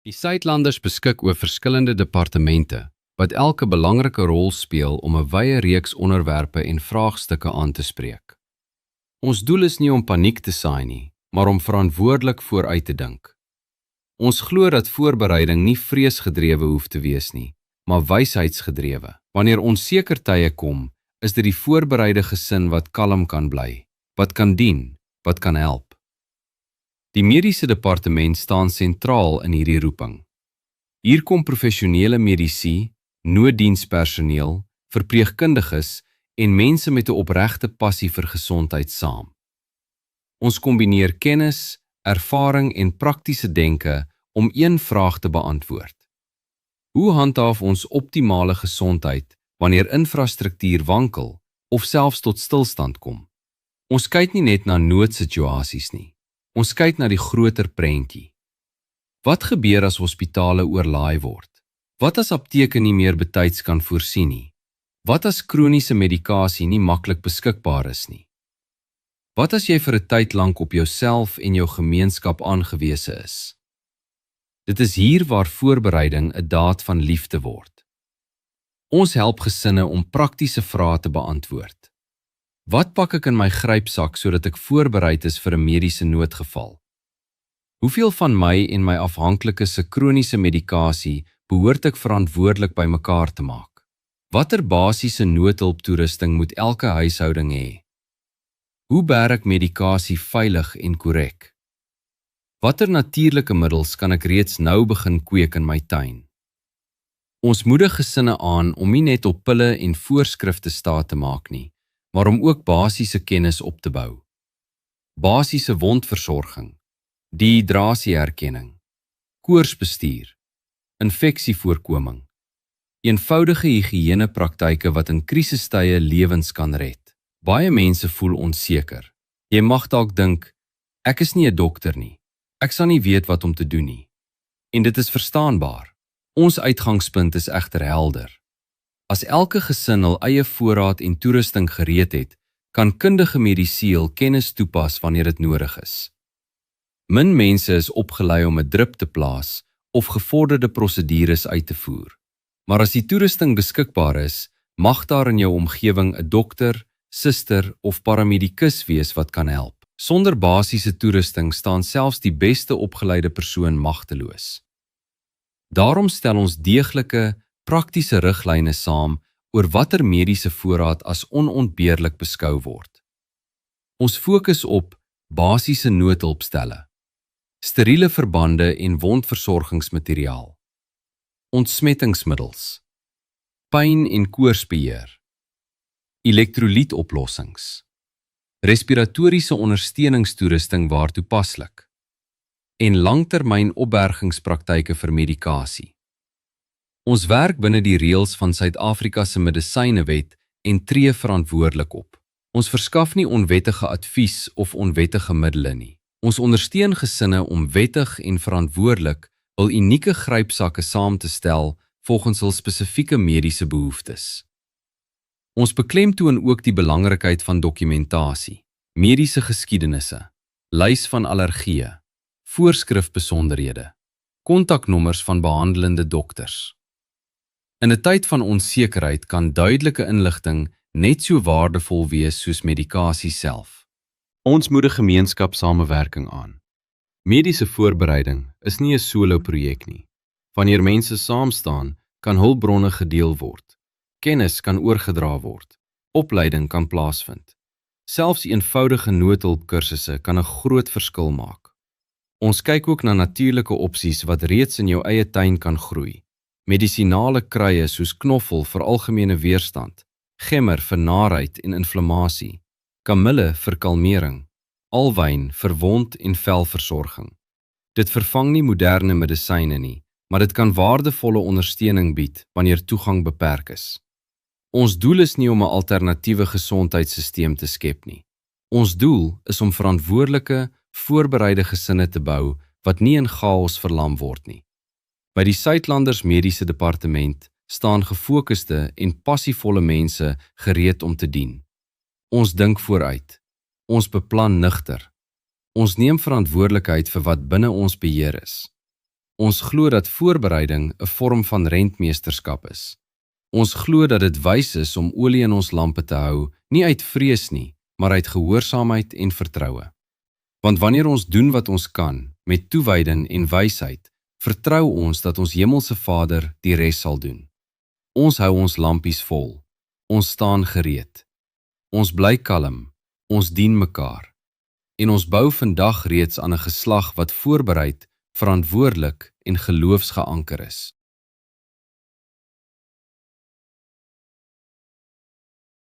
Die Suidlanders beskik oor verskillende departemente, wat elke belangrike rol speel om 'n wye reeks onderwerpe en vraagstukke aan te spreek. Ons doel is nie om paniek te saai nie, maar om verantwoordelik vooruit te dink. Ons glo dat voorbereiding nie vreesgedrewe hoef te wees nie, maar wysheidsgedrewe. Wanneer onseker tye kom, is dit die voorbereide gesin wat kalm kan bly, wat kan dien, wat kan help. Die mediese departement staan sentraal in hierdie roeping. Hier kom professionele medici, nooddienspersoneel, verpleegkundiges en mense met 'n opregte passie vir gesondheid saam. Ons kombineer kennis, ervaring en praktiese denke om een vraag te beantwoord. Hoe handhaaf ons optimale gesondheid wanneer infrastruktuur wankel of selfs tot stilstand kom? Ons kyk nie net na noodsituasies nie. Ons kyk na die groter prentjie. Wat gebeur as hospitale oorlaai word? Wat as apteke nie meer betyds kan voorsien nie? Wat as kroniese medikasie nie maklik beskikbaar is nie? Wat as jy vir 'n tyd lank op jouself en jou gemeenskap aangewese is? Dit is hier waar voorbereiding 'n daad van liefde word. Ons help gesinne om praktiese vrae te beantwoord. Wat pak ek in my grypsak sodat ek voorbereid is vir 'n mediese noodgeval? Hoeveel van my en my afhanklikes se kroniese medikasie behoort ek verantwoordelik bymekaar te maak? Watter basiese noodhulptoerusting moet elke huishouding hê? Hoe berg ek medikasie veilig en korrek? Watter natuurlike middels kan ek reeds nou begin kweek in my tuin? Ons moedig gesinne aan om nie net op pille en voorskrifte staat te maak nie, maar om ook basiese kennis op te bou. Basiese wondversorging, dehydratieherkenning, koorsbestuur, infeksievoorkoming, eenvoudige higiënepraktyke wat in krisistye lewens kan red. Baie mense voel onseker. Jy mag dalk dink, ek is nie 'n dokter nie. Ek sal nie weet wat om te doen nie. En dit is verstaanbaar. Ons uitgangspunt is egter helder. As elke gesin hul eie voorraad en toerusting gereed het, kan kundige medici hul kennis toepas wanneer dit nodig is. Min mense is opgelei om 'n drip te plaas of gevorderde prosedures uit te voer. Maar as die toerusting beskikbaar is, mag daar in jou omgewing 'n dokter, suster of paramedikus wees wat kan help. Sonder basiese toerusting staan selfs die beste opgeleide persoon magteloos. Daarom stel ons deeglike, praktiese riglyne saam oor watter mediese voorraad as onontbeerlik beskou word. Ons fokus op basiese noodhulpstelle, steriele verbande en wondversorgingsmateriaal, ontsmettingsmiddels, pyn- en koorsbeheer, elektrolytoplossings, respiratoriese ondersteuningstoerusting waar toepaslik, en langtermyn opbergingspraktyke vir medikasie. Ons werk binne die reëls van Suid-Afrika se medisynewet en tree verantwoordelik op. Ons verskaf nie onwettige advies of onwettige middele nie. Ons ondersteun gesinne om wettig en verantwoordelik hul unieke grypsakke saam te stel volgens hul spesifieke mediese behoeftes. Ons beklemtoon ook die belangrikheid van dokumentasie, mediese geskiedenisse, lys van allergieë, voorskrifbesonderhede, kontaknommers van behandelende dokters. In 'n tyd van onsekerheid kan duidelike inligting net so waardevol wees soos medikasie self. Ons moedig gemeenskapssamewerking aan. Mediese voorbereiding is nie 'n solo-projek nie. Wanneer mense saam staan, kan hulpbronne gedeel word. Kennis kan oorgedra word. Opleiding kan plaasvind. Selfs eenvoudige noodhulpkursusse kan 'n groot verskil maak. Ons kyk ook na natuurlike opsies wat reeds in jou eie tuin kan groei. Medisinale kruie soos knoffel vir algemene weerstand, gemmer vir naarheid en inflammasie, kamille vir kalmering, alwyn vir wond- en velversorging. Dit vervang nie moderne medisyne nie, maar dit kan waardevolle ondersteuning bied wanneer toegang beperk is. Ons doel is nie om 'n alternatiewe gesondheidssisteem te skep nie. Ons doel is om verantwoordelike, voorbereide gesinne te bou wat nie in chaos verlam word nie. By die Suidlanders Mediese Departement staan gefokusde en passievolle mense gereed om te dien. Ons dink vooruit. Ons beplan nigter. Ons neem verantwoordelikheid vir wat binne ons beheer is. Ons glo dat voorbereiding 'n vorm van rentmeesterskap is. Ons glo dat dit wys is om olie in ons lampe te hou, nie uit vrees nie, maar uit gehoorsaamheid en vertroue. Want wanneer ons doen wat ons kan, met toewyding en wysheid, vertrou ons dat ons hemelse Vader die res sal doen. Ons hou ons lampies vol. Ons staan gereed. Ons bly kalm. Ons dien mekaar. En ons bou vandag reeds aan 'n geslag wat voorbereid, verantwoordelik en geloofsgeanker is.